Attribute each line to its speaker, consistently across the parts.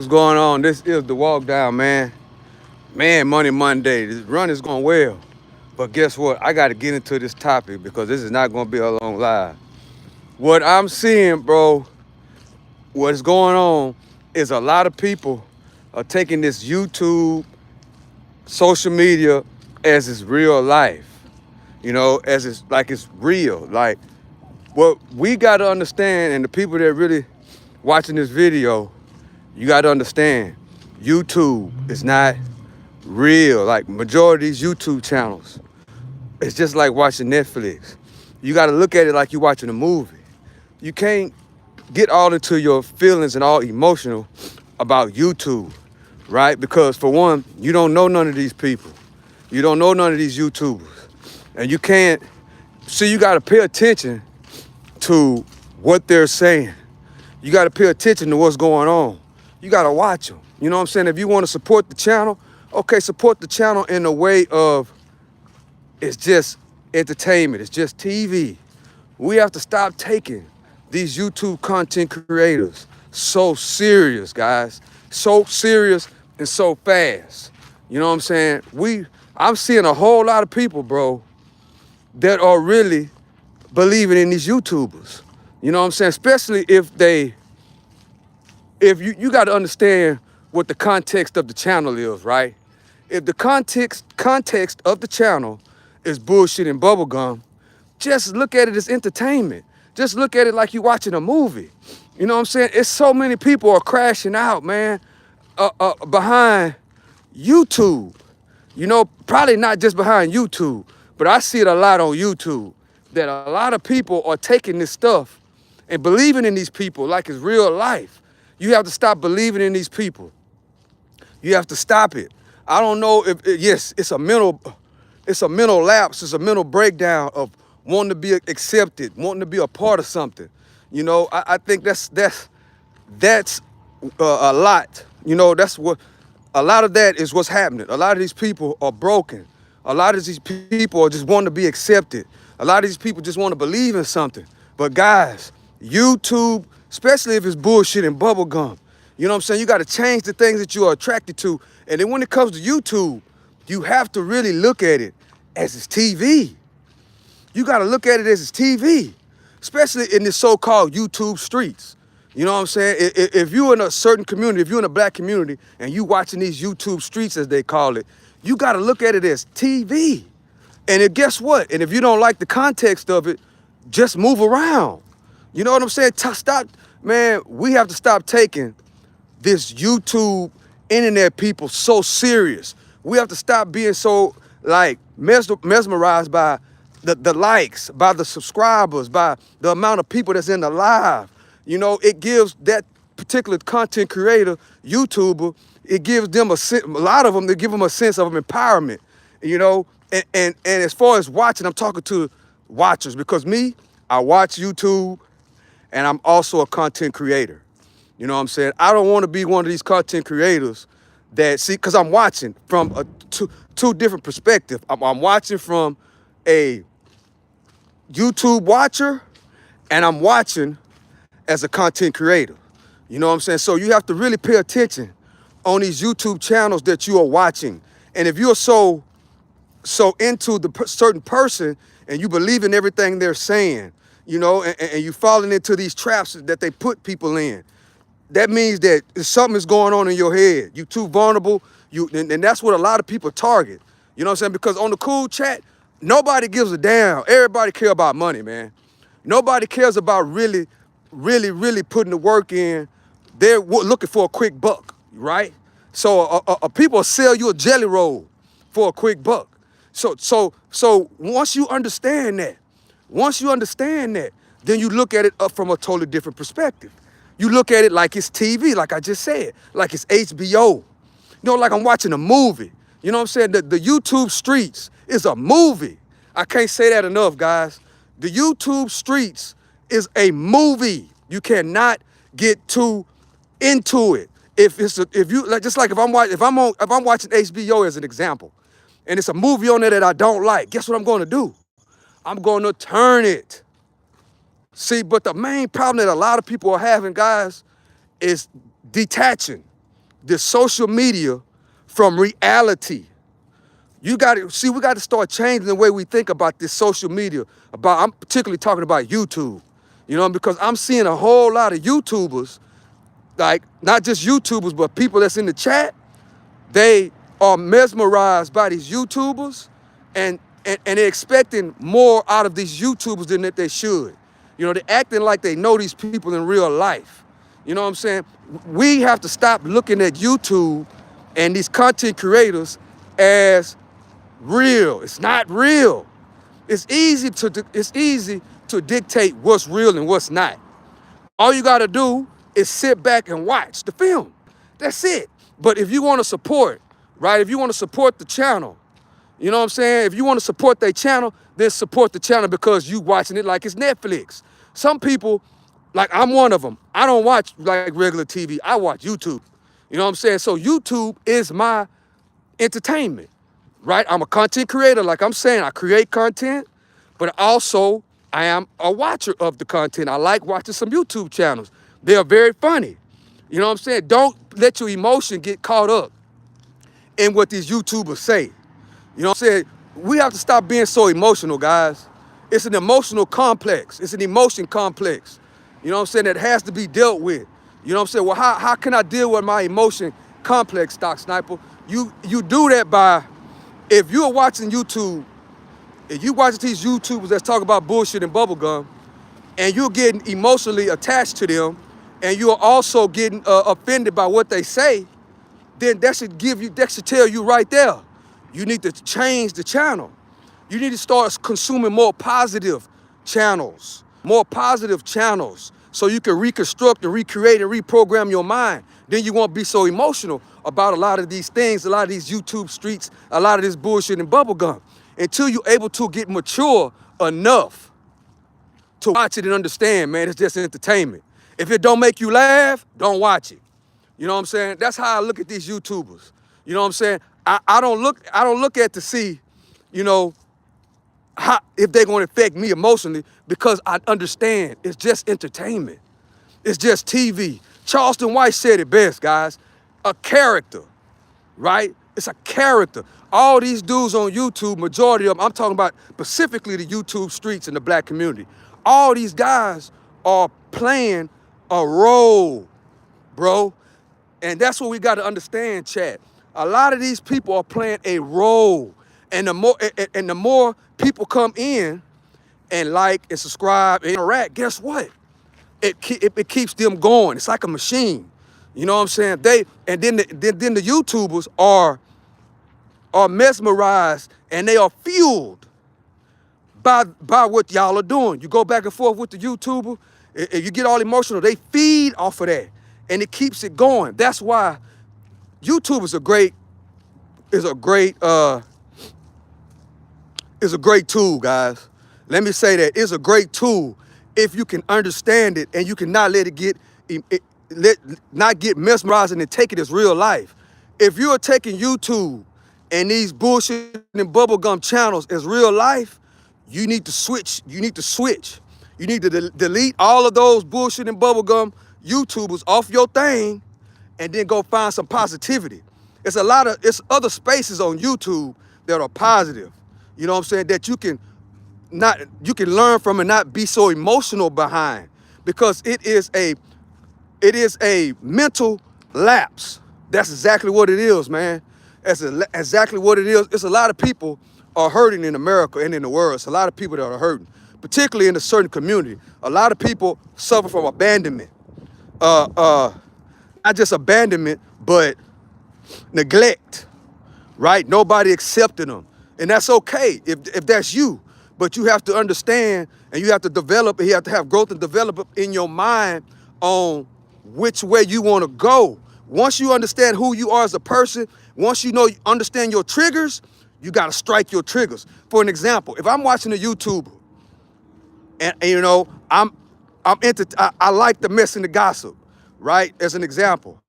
Speaker 1: What's going on? This is the walk down, man. Man, Money Monday. This run is going well. But guess what? I got to get into this topic because this is not going to be a long live. What I'm seeing, bro, what's going on is a lot of people are taking this YouTube, social media as it's real life. As it's like it's real. Like what we got to understand, and the people that really watching this video, you got to understand, YouTube is not real. Like majority of these YouTube channels, it's just like watching Netflix. You got to look at it like you're watching a movie. You can't get all into your feelings and all emotional about YouTube, right? Because for one, you don't know none of these people. You don't know none of these YouTubers. And you can't, see, you got to pay attention to what they're saying. You got to pay attention to what's going on. You got to watch them. You know what I'm saying? If you want to support the channel, okay, support the channel in the way of it's just entertainment. It's just TV. We have to stop taking these YouTube content creators so serious, guys. So serious and so fast. You know what I'm saying? I'm seeing a whole lot of people, bro, that are really believing in these YouTubers. You know what I'm saying? Especially if you got to understand what the context of the channel is, right? If the context of the channel is bullshit and bubblegum, just look at it as entertainment. Just look at it like you're watching a movie. You know what I'm saying? It's so many people are crashing out, man, behind YouTube. Probably not just behind YouTube, but I see it a lot on YouTube that a lot of people are taking this stuff and believing in these people like it's real life. You have to stop believing in these people. You have to stop it. I don't know if yes, it's a mental lapse, it's a mental breakdown of wanting to be accepted, wanting to be a part of something. I think that's a lot. That's what a lot of that is what's happening. A lot of these people are broken. A lot of these people are just wanting to be accepted. A lot of these people just want to believe in something. But guys, YouTube, especially if it's bullshit and bubblegum, you know what I'm saying? You got to change the things that you are attracted to. And then when it comes to YouTube, you have to really look at it as it's TV. You got to look at it as it's TV, especially in the so-called YouTube streets. You know what I'm saying? If you're in a certain community, if you're in a black community and you watching these YouTube streets, as they call it, you got to look at it as TV. And guess what? And if you don't like the context of it, just move around. You know what I'm saying? Stop, man, we have to stop taking this YouTube internet people so serious. We have to stop being so like mesmerized by the likes, by the subscribers, by the amount of people that's in the live. It gives that particular content creator, YouTuber, it gives them a lot of them, they give them a sense of empowerment, and as far as watching, I'm talking to watchers because me, I watch YouTube and I'm also a content creator. You know what I'm saying? I don't want to be one of these content creators that because I'm watching from two different perspectives. I'm watching from a YouTube watcher and I'm watching as a content creator. You know what I'm saying? So you have to really pay attention on these YouTube channels that you are watching. And if you're so into the certain person and you believe in everything they're saying, and you falling into these traps that they put people in, that means that something is going on in your head. You too vulnerable. And that's what a lot of people target. You know what I'm saying? Because on the cool chat, nobody gives a damn. Everybody care about money, man. Nobody cares about really, really, really putting the work in. They're looking for a quick buck, right? So people sell you a jelly roll for a quick buck. So once you understand that, then you look at it up from a totally different perspective. You look at it like it's TV, like I just said, like it's HBO. Like I'm watching a movie. You know what I'm saying? The YouTube streets is a movie. I can't say that enough, guys. The YouTube streets is a movie. You cannot get too into it. If you like, just like if I'm watching HBO as an example, and it's a movie on there that I don't like, guess what I'm going to do? I'm going to turn it. See, but the main problem that a lot of people are having, guys, is detaching. this social media from reality. You got to see, we got to start changing the way we think about this social media. I'm particularly talking about YouTube, because I'm seeing a whole lot of YouTubers, like not just YouTubers, but people that's in the chat. They are mesmerized by these YouTubers, and they're expecting more out of these YouTubers than that they should. They're acting like they know these people in real life. You know what I'm saying? We have to stop looking at YouTube and these content creators as real. It's not real. It's easy to dictate what's real and what's not. All you gotta do is sit back and watch the film. That's it. But if you want to support, right? If you want to support the channel, you know what I'm saying? If you want to support their channel, then support the channel because you watching it like it's Netflix. Some people, like I'm one of them, I don't watch like regular TV. I watch YouTube. You know what I'm saying? So YouTube is my entertainment, right? I'm a content creator. Like I'm saying, I create content, but also I am a watcher of the content. I like watching some YouTube channels. They are very funny. You know what I'm saying? Don't let your emotion get caught up in what these YouTubers say. You know what I'm saying? We have to stop being so emotional, guys. It's an emotional complex. It's an emotion complex. You know what I'm saying? That has to be dealt with. You know what I'm saying? Well, how can I deal with my emotion complex, Stock Sniper? You do that by, if you're watching YouTube, if you watch these YouTubers that talk about bullshit and bubblegum, and you're getting emotionally attached to them, and you're also getting offended by what they say, then that should tell you right there, you need to change the channel. You need to start consuming more positive channels, so you can reconstruct and recreate and reprogram your mind. Then you won't be so emotional about a lot of these things, a lot of these YouTube streets, a lot of this bullshit and bubblegum, until you're able to get mature enough to watch it and understand, man, it's just entertainment. If it don't make you laugh, don't watch it. You know what I'm saying? That's how I look at these YouTubers. You know what I'm saying? I don't look at to see, if they're going to affect me emotionally, because I understand it's just entertainment. It's just TV. Charleston White said it best, guys. A character, right? It's a character. All these dudes on YouTube, majority of them, I'm talking about specifically the YouTube streets and the black community. All these guys are playing a role, bro. And that's what we got to understand, chat. A lot of these people are playing a role. And the more people come in and like and subscribe and interact, guess what? It keeps them going. It's like a machine. You know what I'm saying? Then the YouTubers are mesmerized, and they are fueled by what y'all are doing. You go back and forth with the YouTuber, and you get all emotional. They feed off of that, and it keeps it going. That's why YouTube is a great tool, guys. Let me say that it's a great tool if you can understand it and you cannot let it get mesmerized and take it as real life. If you're taking YouTube and these bullshit and bubblegum channels as real life, you need to switch. You need to delete all of those bullshit and bubblegum YouTubers off your thing, and then go find some positivity. It's other spaces on YouTube that are positive. You know what I'm saying? That you can learn from and not be so emotional behind, because it is a mental lapse. That's exactly what it is, man. That's exactly what it is. It's a lot of people are hurting in America and in the world. It's a lot of people that are hurting, particularly in a certain community. A lot of people suffer from abandonment. Not just abandonment, but neglect, right? Nobody accepting them. And that's okay if that's you. But you have to understand, and you have to develop, and you have to have growth and develop in your mind on which way you want to go. Once you understand who you are as a person, once you understand your triggers, you got to strike your triggers. For an example, if I'm watching a YouTuber, and I like the mess and the gossip, right? As an example,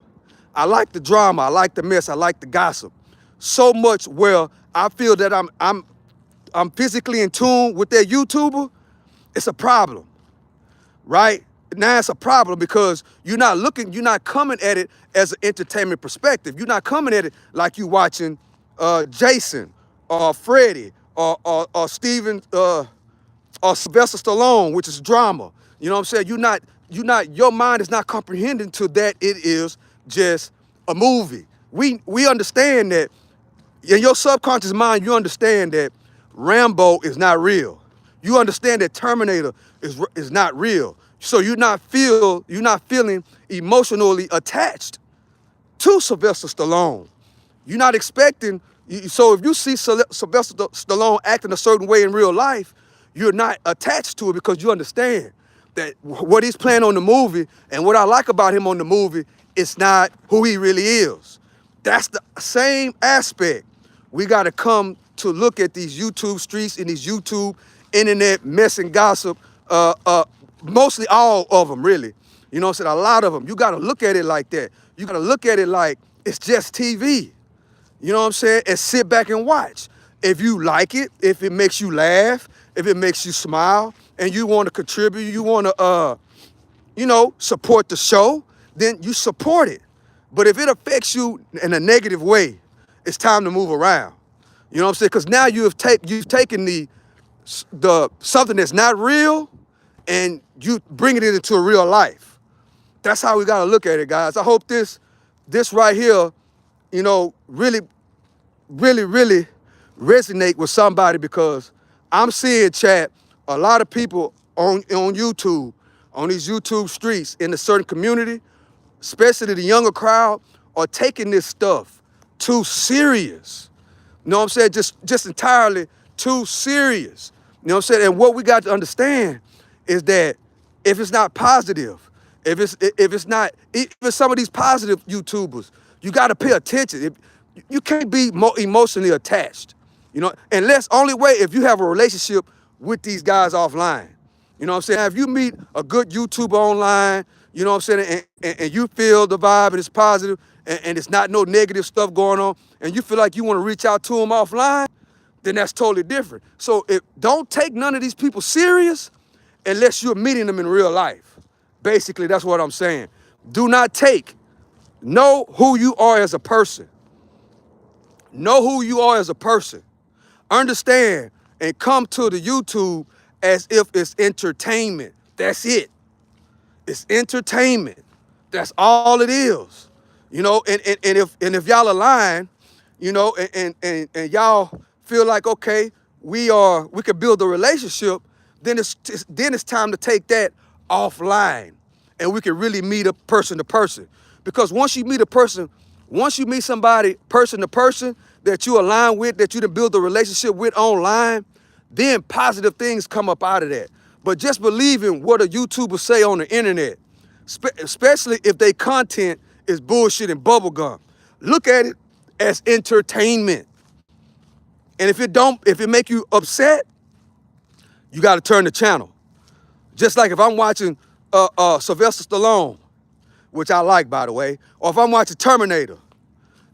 Speaker 1: I like the drama, I like the mess, I like the gossip. So much where I feel that I'm physically in tune with that YouTuber, it's a problem, right? now it's a problem because you're not coming at it as an entertainment perspective. You're not coming at it like you watching Jason or Freddie or Steven or Sylvester Stallone, which is drama. You know what I'm saying? Your mind is not comprehending to that it is just a movie. We understand that in your subconscious mind, you understand that Rambo is not real. You understand that Terminator is not real. So you're not feeling emotionally attached to Sylvester Stallone. You're not expecting. So if you see Sylvester Stallone acting a certain way in real life, you're not attached to it because you understand that what he's playing on the movie and what I like about him on the movie, it's not who he really is. That's the same aspect. We got to come to look at these YouTube streets and these YouTube internet mess and gossip, mostly all of them, really. You know what I'm saying? A lot of them. You got to look at it like that. You got to look at it like it's just TV. You know what I'm saying? And sit back and watch. If you like it, if it makes you laugh, if it makes you smile, and you want to contribute, you want to, support the show, then you support it. But if it affects you in a negative way, it's time to move around. You know what I'm saying? Because now you've taken the something that's not real and you bringing it into a real life. That's how we got to look at it, guys. I hope this right here, really resonate with somebody, because I'm seeing, chat, a lot of people on YouTube, on these YouTube streets in a certain community, especially the younger crowd, are taking this stuff too serious. You know what I'm saying? Just entirely too serious. You know what I'm saying? And what we got to understand is that if it's not positive, if it's some of these positive YouTubers, you got to pay attention. You can't be more emotionally attached, unless only way if you have a relationship with these guys offline. You know what I'm saying? Now, if you meet a good YouTuber online, you know what I'm saying, and you feel the vibe and it's positive and it's not no negative stuff going on, and you feel like you want to reach out to them offline, then that's totally different. So don't take none of these people serious unless you're meeting them in real life. Basically, that's what I'm saying. Do not know who you are as a person. Know who you are as a person. Understand and come to the YouTube as if it's entertainment. That's it. It's entertainment. That's all it is. And if y'all align, and y'all feel like, okay, we can build a relationship, then it's time to take that offline and we can really meet a person to person. Because once you meet somebody person to person that you align with, that you done build a relationship with online, then positive things come up out of that. But just believing what a YouTuber say on the internet, especially if their content is bullshit and bubblegum, look at it as entertainment. And if it make you upset, you got to turn the channel. Just like if I'm watching Sylvester Stallone, which I like, by the way, or if I'm watching Terminator,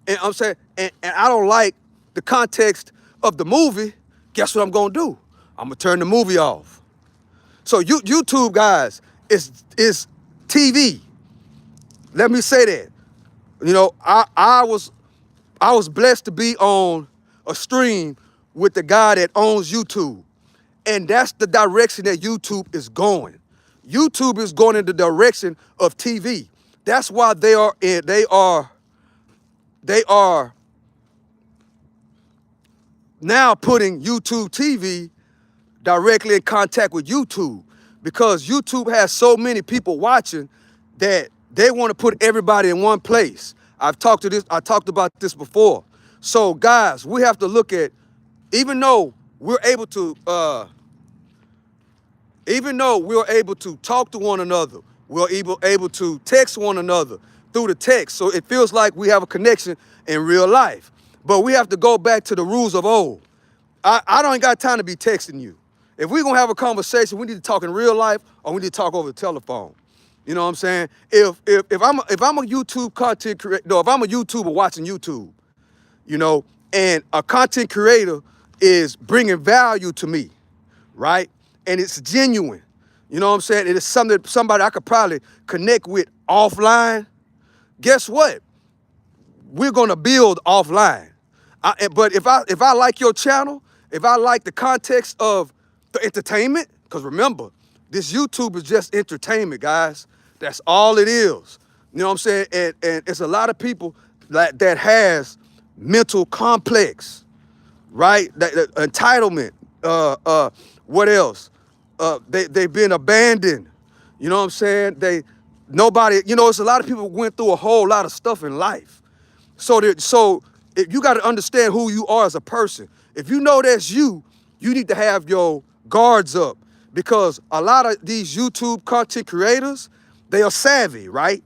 Speaker 1: and I'm saying, and I don't like the context of the movie, guess what I'm gonna do? I'm gonna turn the movie off. So YouTube, guys, is TV. Let me say that. I was blessed to be on a stream with the guy that owns YouTube. And that's the direction that YouTube is going. YouTube is going in the direction of TV. That's why they are now putting YouTube TV directly in contact with YouTube, because YouTube has so many people watching that they want to put everybody in one place. I talked about this before. So guys, we have to look at, even though we're able to talk to one another, we're able to text one another through the text. So it feels like we have a connection in real life. But we have to go back to the rules of old. I don't got time to be texting you. If we're gonna have a conversation, we need to talk in real life, or we need to talk over the telephone. You know what I'm saying? If I'm a YouTube content creator, no, if I'm a YouTuber watching YouTube, and a content creator is bringing value to me, right? And it's genuine. You know what I'm saying? It is something somebody I could probably connect with offline. Guess what? We're gonna build offline. But if I like your channel, if I like the context of the entertainment, because remember, this YouTube is just entertainment, guys. That's all it is. You know what I'm saying? And it's a lot of people that has mental complex, right? That entitlement. What else? They've been abandoned. You know what I'm saying? Nobody. You know, it's a lot of people went through a whole lot of stuff in life. So if you got to understand who you are as a person. If you know that's you, you need to have your guards up, because a lot of these YouTube content creators, they are savvy, right?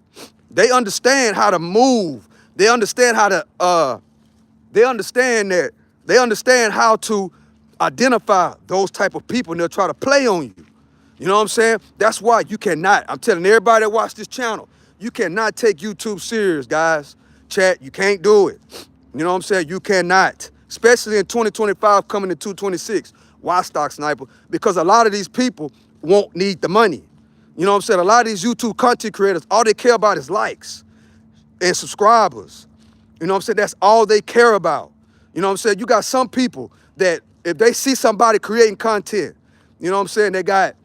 Speaker 1: They understand how to move. They understand how to they understand how to identify those type of people, and they'll try to play on you. You know what I'm saying? That's why you cannot, I'm telling everybody that watch this channel, you cannot take YouTube serious, guys. Chat, you can't do it. You know what I'm saying? You cannot, especially in 2025 coming to 226. Why, Stock Sniper? Because a lot of these people won't need the money. You know what I'm saying? A lot of these YouTube content creators, all they care about is likes and subscribers. You know what I'm saying? That's all they care about. You know what I'm saying? You got some people that if they see somebody creating content, you know what I'm saying? They got,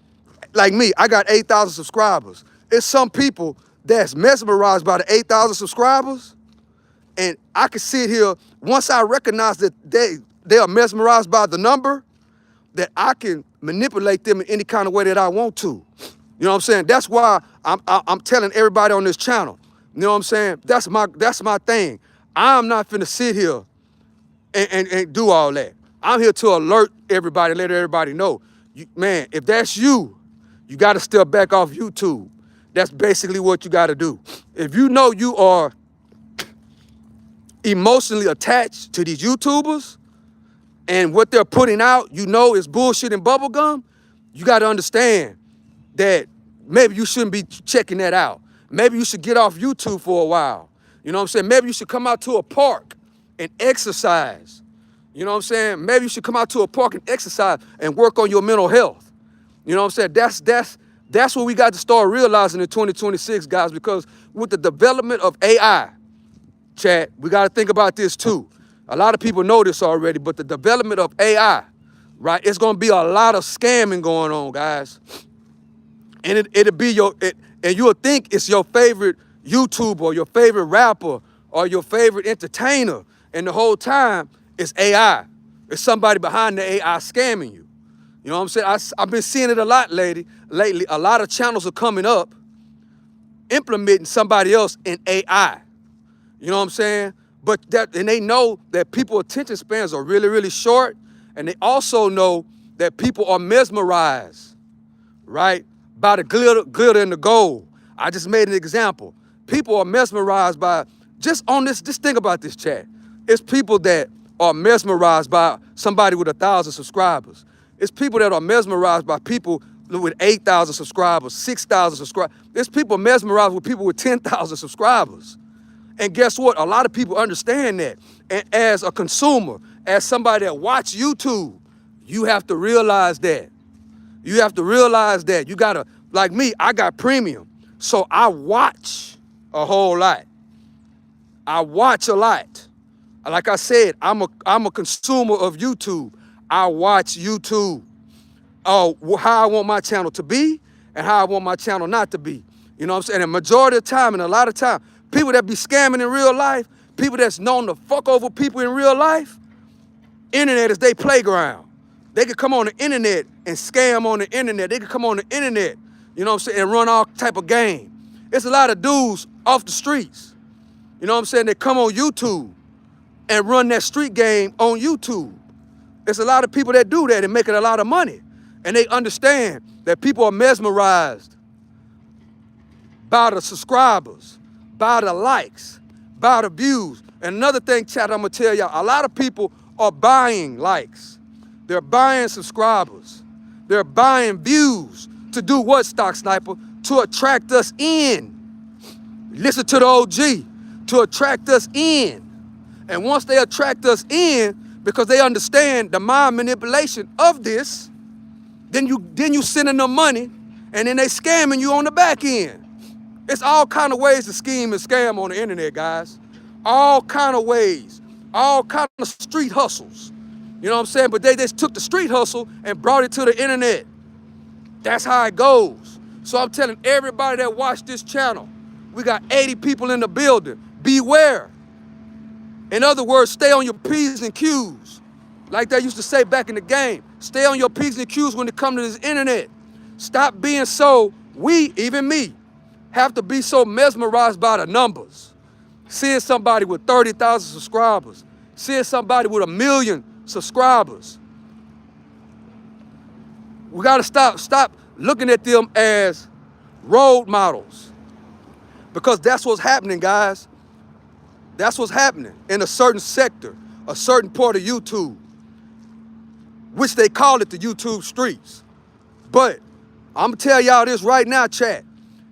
Speaker 1: like me, I got 8,000 subscribers. It's some people that's mesmerized by the 8,000 subscribers. And I can sit here, once I recognize that they are mesmerized by the number, that I can manipulate them in any kind of way that I want to. You know what I'm saying? That's why I'm telling everybody on this channel. You know what I'm saying? That's my thing. I'm not finna sit here and do all that. I'm here to alert everybody, let everybody know. Man, if that's you, you gotta step back off YouTube. That's basically what you gotta do. If you know you are emotionally attached to these YouTubers and what they're putting out, you know, is bullshit and bubblegum, you got to understand that maybe you shouldn't be checking that out. Maybe you should get off YouTube for a while. You know what I'm saying? Maybe you should come out to a park and exercise. You know what I'm saying? Maybe you should come out to a park and exercise and work on your mental health. You know what I'm saying? That's what we got to start realizing in 2026, guys, because with the development of AI, chat, we got to think about this too. A lot of people know this already, but the development of AI, right? It's going to be a lot of scamming going on, guys. And it'll be and you'll think it's your favorite YouTuber or your favorite rapper or your favorite entertainer. And the whole time it's AI. It's somebody behind the AI scamming you. You know what I'm saying? I've been seeing it a lot lately. A lot of channels are coming up implementing somebody else in AI. You know what I'm saying? And they know that people's attention spans are really, really short. And they also know that people are mesmerized, right, by the glitter and the gold. I just made an example. People are mesmerized by, just think about this, chat. It's people that are mesmerized by somebody with 1,000 subscribers. It's people that are mesmerized by people with 8,000 subscribers, 6,000 subscribers. There's people mesmerized with people with 10,000 subscribers. And guess what? A lot of people understand that. And as a consumer, as somebody that watch YouTube, you have to realize that. You have to realize that. You gotta, like me, I got premium. So I watch a whole lot. I watch a lot. Like I said, I'm a consumer of YouTube. I watch YouTube. How I want my channel to be and how I want my channel not to be. You know what I'm saying? And majority of the time and a lot of time, people that be scamming in real life, people that's known to fuck over people in real life, internet is their playground. They could come on the internet and scam on the internet. They could come on the internet, you know what I'm saying, and run all type of game. It's a lot of dudes off the streets, you know what I'm saying, that come on YouTube and run that street game on YouTube. There's a lot of people that do that and making a lot of money. And they understand that people are mesmerized by the subscribers, by the likes, by the views. And another thing, chat, I'm gonna tell y'all, a lot of people are buying likes. They're buying subscribers. They're buying views to do what, Stock Sniper? To attract us in. Listen to the OG, to attract us in. And once they attract us in, because they understand the mind manipulation of this, then you sending them money, And then they scamming you on the back end. It's all kind of ways to scheme and scam on the internet, guys. All kind of ways. All kind of street hustles. You know what I'm saying? But they just took the street hustle and brought it to the internet. That's how it goes. So I'm telling everybody that watched this channel, we got 80 people in the building. Beware. In other words, stay on your P's and Q's. Like they used to say back in the game. Stay on your P's and Q's when it comes to this internet. Stop being so, even me, have to be so mesmerized by the numbers. Seeing somebody with 30,000 subscribers. Seeing somebody with 1 million subscribers. We gotta stop looking at them as role models. Because that's what's happening, guys. That's what's happening in a certain sector, a certain part of YouTube, which they call it the YouTube streets. But I'm gonna tell y'all this right now, chat.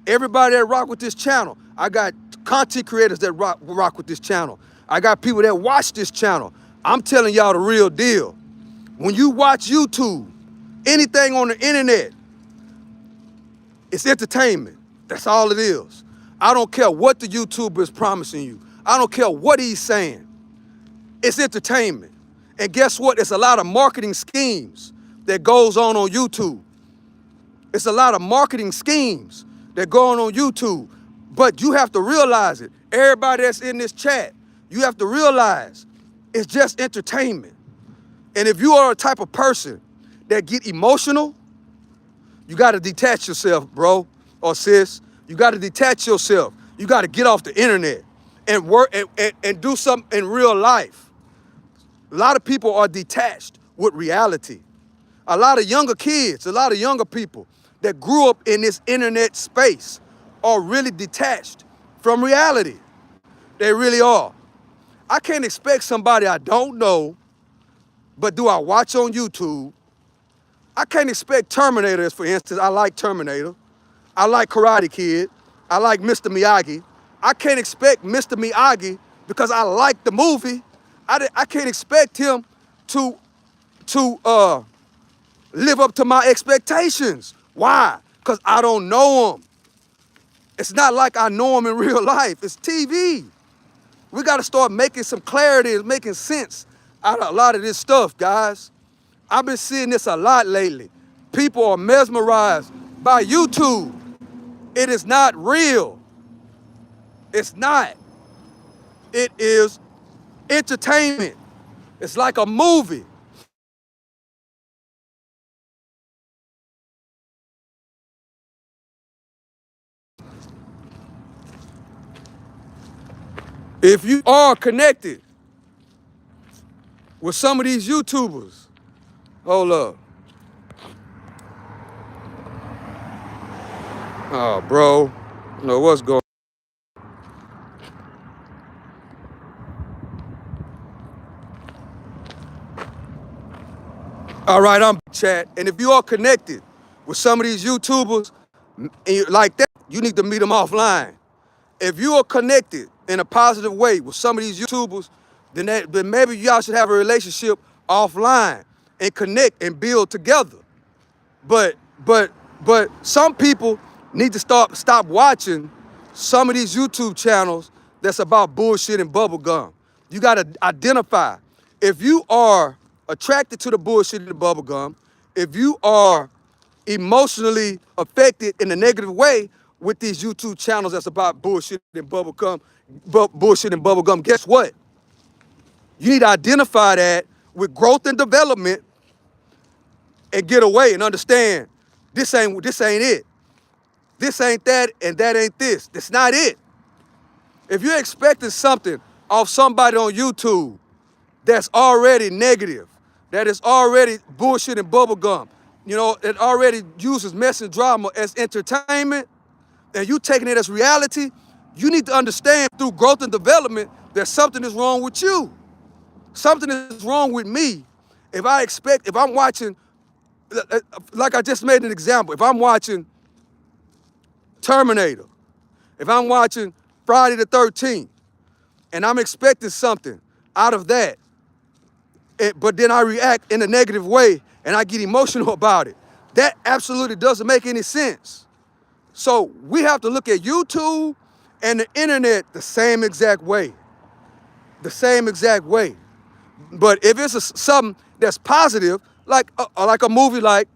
Speaker 1: Everybody that rock with this channel, I got content creators that rock with this channel. I got people that watch this channel. I'm telling y'all the real deal. When you watch YouTube, anything on the internet, it's entertainment. That's all it is. I don't care what the YouTuber is promising you. I don't care what he's saying. It's entertainment. And guess what? It's a lot of marketing schemes that goes on YouTube. It's a lot of marketing schemes that go on YouTube. But you have to realize it. Everybody that's in this chat, you have to realize it's just entertainment. And if you are a type of person that get emotional, you got to detach yourself, bro or sis. You got to detach yourself. You got to get off the internet and work and do something in real life. A lot of people are detached with reality. A lot of younger kids, a lot of younger people that grew up in this internet space are really detached from reality. They really are. I can't expect somebody I don't know, but do I watch on YouTube? I can't expect Terminators, for instance. I like Terminator. I like Karate Kid. I like Mr. Miyagi. I can't expect Mr. Miyagi because I like the movie. I can't expect him to live up to my expectations. Why? Because I don't know him. It's not like I know him in real life. It's TV. We got to start making some clarity and making sense out of a lot of this stuff, guys. I've been seeing this a lot lately. People are mesmerized by YouTube. It is not real. It's not. It is entertainment. It's like a movie. If you are connected with some of these YouTubers, hold up. Oh, bro, you know what's going on. All right, I'm chat. And if you are connected with some of these YouTubers like that, you need to meet them offline. If you are connected in a positive way with some of these YouTubers, then maybe y'all should have a relationship offline and connect and build together. But some people need to stop watching some of these YouTube channels that's about bullshit and bubblegum. You gotta identify. If you are attracted to the bullshit and the bubblegum, if you are emotionally affected in a negative way with these YouTube channels that's about bullshit and bubblegum, guess what? You need to identify that with growth and development and get away and understand this ain't it. This ain't that and that ain't this. That's not it. If you're expecting something off somebody on YouTube that's already negative, that is already bullshit and bubblegum, you know, it already uses mess and drama as entertainment, and you taking it as reality, you need to understand through growth and development that something is wrong with you. Something is wrong with me. If I'm watching, like I just made an example, if I'm watching Terminator, if I'm watching Friday the 13th, and I'm expecting something out of that, but then I react in a negative way and I get emotional about it, That absolutely doesn't make any sense. So we have to look at YouTube and the internet the same exact way. The same exact way. But if it's something that's positive, like a movie like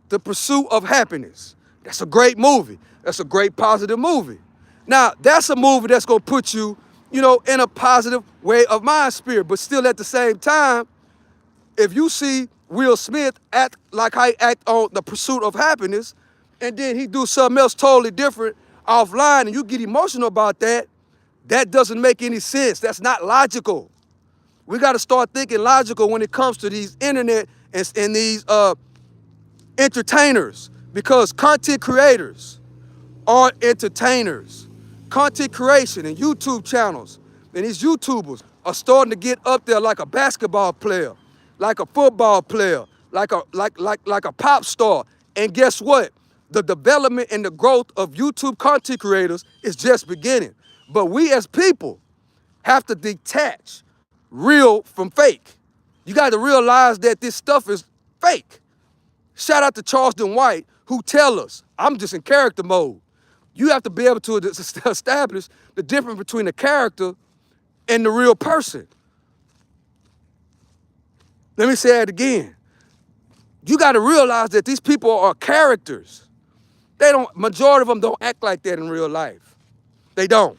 Speaker 1: The Pursuit of Happiness, that's a great movie. That's a great positive movie. Now, that's a movie that's gonna put you, in a positive way of mind spirit. But still at the same time, if you see Will Smith act like how he act on The Pursuit of Happiness, and then he do something else totally different offline, and you get emotional about that, that doesn't make any sense. That's not logical. We got to start thinking logical when it comes to these internet and these entertainers, because content creators are entertainers. Content creation and YouTube channels and these YouTubers are starting to get up there like a basketball player, like a football player, like a pop star. And guess what? The development and the growth of YouTube content creators is just beginning. But we as people have to detach real from fake. You got to realize that this stuff is fake. Shout out to Charleston White, who tell us, I'm just in character mode. You have to be able to establish the difference between the character and the real person. Let me say that again. You got to realize that these people are characters. Majority of them don't act like that in real life. They don't.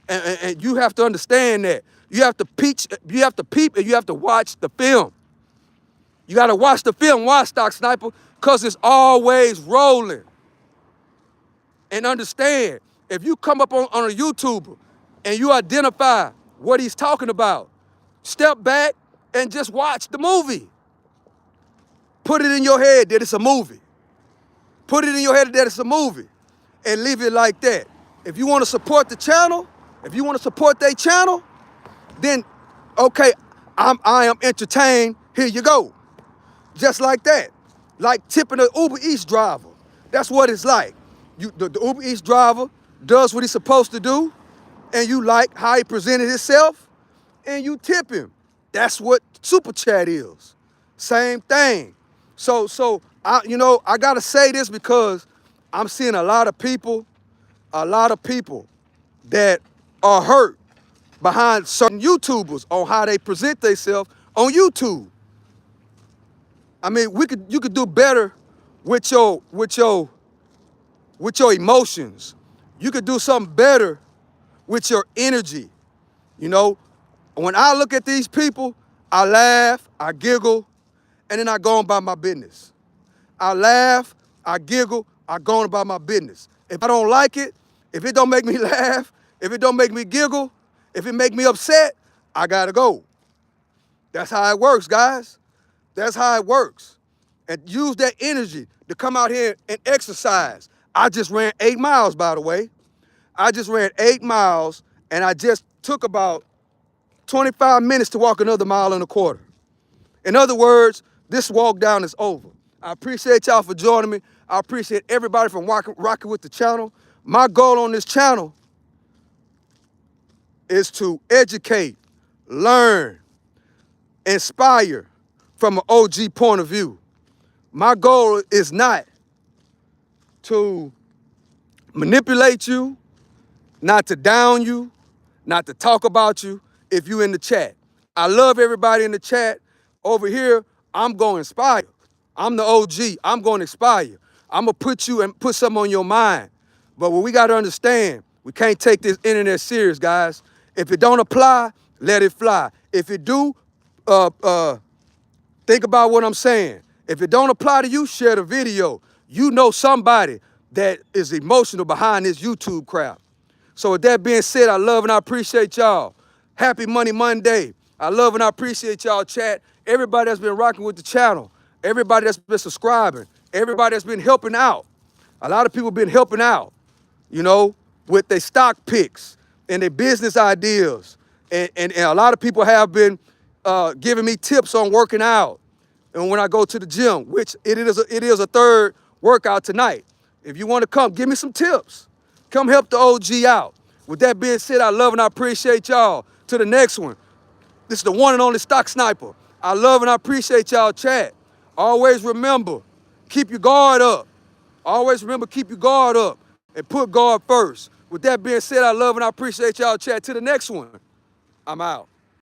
Speaker 1: And you have to understand that. You have to peep, and you have to watch the film. You got to watch the film, watch Stock Sniper, because it's always rolling. And understand, if you come up on a YouTuber and you identify what he's talking about, step back and just watch the movie. Put it in your head that it's a movie. Put it in your head that it's a movie and leave it like that. If you want to support the channel, if you want to support their channel, then, okay, I am entertained, here you go. Just like that. Like tipping an Uber Eats driver. That's what it's like. The Uber Eats driver does what he's supposed to do, and you like how he presented himself, and you tip him. That's what Super Chat is. Same thing. So I gotta say this because I'm seeing a lot of people that are hurt behind certain YouTubers on how they present themselves on YouTube. I mean, you could do better with your emotions. You could do something better with your energy. When I look at these people, I laugh, I giggle, and then I go on about my business. I laugh, I giggle, I go on about my business. If I don't like it, if it don't make me laugh, if it don't make me giggle, if it make me upset, I gotta go. That's how it works, guys. That's how it works. And use that energy to come out here and exercise. I just ran 8 miles, by the way. I just ran 8 miles, and I just took about 25 minutes to walk another mile and a quarter. In other words, this walk down is over. I appreciate y'all for joining me. I appreciate everybody from rocking with the channel. My goal on this channel is to educate, learn, inspire from an OG point of view. My goal is not to manipulate you, not to down you, not to talk about you if you in the chat. I love everybody in the chat. Over here, I'm going to inspire. I'm the OG. I'm going to inspire. I'm going to put you and put something on your mind. But what we got to understand, we can't take this internet serious, guys. If it don't apply, let it fly. If it do, think about what I'm saying. If it don't apply to you, share the video. You know somebody that is emotional behind this YouTube crap. So with that being said, I love and I appreciate y'all. Happy Money Monday. I love and I appreciate y'all, chat. Everybody that's been rocking with the channel. Everybody that's been subscribing. Everybody that's been helping out. A lot of people been helping out, with their stock picks and their business ideas. And a lot of people have been giving me tips on working out. And when I go to the gym, which it is a third workout tonight. If you want to come, give me some tips. Come help the OG out. With that being said, I love and I appreciate y'all. To the next one. This is the one and only Stock Sniper. I love and I appreciate y'all, chat. Always remember, Keep your guard up. Always remember, keep your guard up and put God first. With that being said, I love and I appreciate y'all. Chat to the next one. I'm out.